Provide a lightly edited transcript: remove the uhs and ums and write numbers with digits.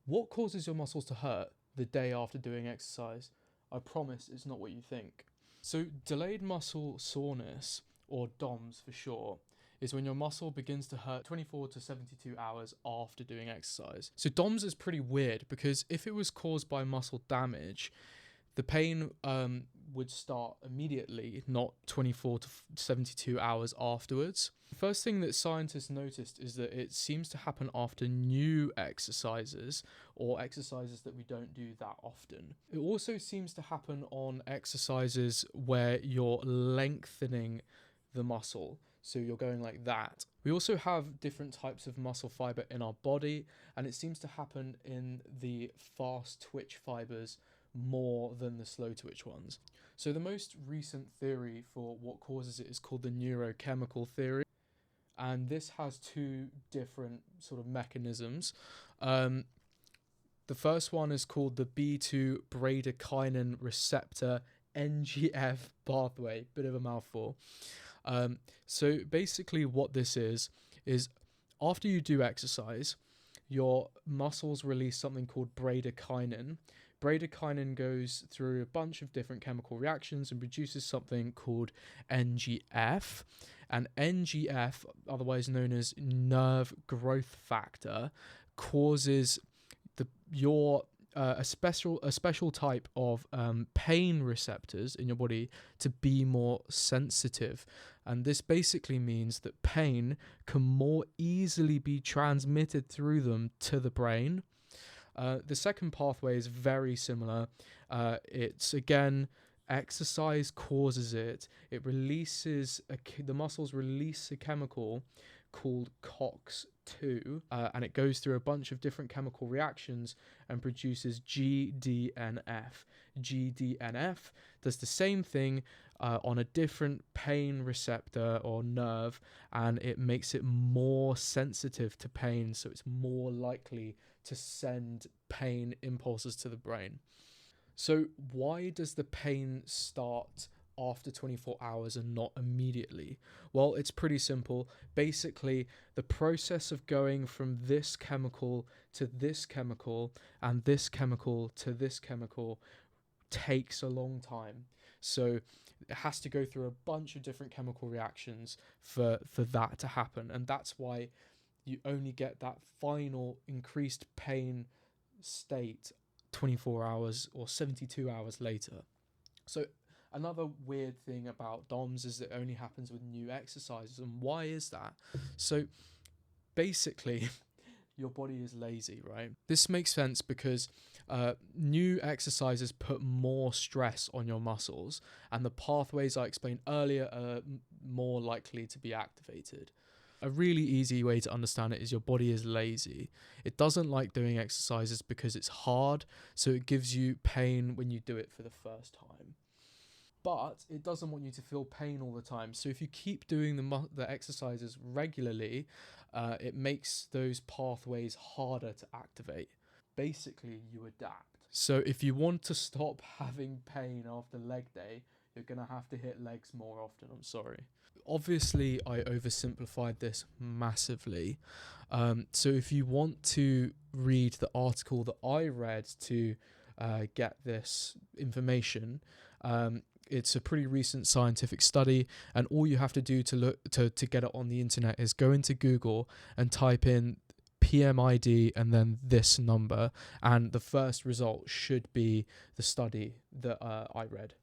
What causes your muscles to hurt the day after doing exercise? I promise it's not what you think. So delayed muscle soreness, or DOMS for short, is when your muscle begins to hurt 24 to 72 hours after doing exercise. So DOMS is pretty weird because if it was caused by muscle damage, the pain would start immediately, not 24 to 72 hours afterwards. The first thing that scientists noticed is that it seems to happen after new exercises or exercises that we don't do that often. It also seems to happen on exercises where you're lengthening the muscle. So you're going like that. We also have different types of muscle fiber in our body, and it seems to happen in the fast twitch fibers more than the slow twitch ones. So the most recent theory for what causes it is called the neurochemical theory, and this has two different sort of mechanisms. The first one is called the B2 bradykinin receptor NGF pathway, bit of a mouthful. So basically what this is after you do exercise, your muscles release something called bradykinin. Bradykinin goes through a bunch of different chemical reactions and produces something called NGF. And NGF, otherwise known as nerve growth factor, causes a special type of pain receptors in your body to be more sensitive, and this basically means that pain can more easily be transmitted through them to the brain. The second pathway is very similar. It's again, exercise causes it. It releases the muscles release a chemical called COX-2, and it goes through a bunch of different chemical reactions and produces GDNF. GDNF does the same thing on a different pain receptor or nerve, and it makes it more sensitive to pain, so it's more likely to send pain impulses to the brain. So why does the pain start after 24 hours and not immediately? Well, it's pretty simple. Basically, the process of going from this chemical to this chemical and this chemical to this chemical takes a long time. So it has to go through a bunch of different chemical reactions for that to happen. And that's why you only get that final increased pain state 24 hours or 72 hours later. So another weird thing about DOMS is that it only happens with new exercises. And why is that? So basically, your body is lazy, right? This makes sense because new exercises put more stress on your muscles, and the pathways I explained earlier are more likely to be activated. A really easy way to understand it is your body is lazy. It doesn't like doing exercises because it's hard, so it gives you pain when you do it for the first time. But it doesn't want you to feel pain all the time. So if you keep doing the exercises regularly, it makes those pathways harder to activate. Basically, you adapt. So if you want to stop having pain after leg day, you're going to have to hit legs more often. I'm sorry. Obviously, I oversimplified this massively. So if you want to read the article that I read to get this information, it's a pretty recent scientific study, and all you have to do to get it on the internet is go into Google and type in PMID and then this number, and the first result should be the study that I read.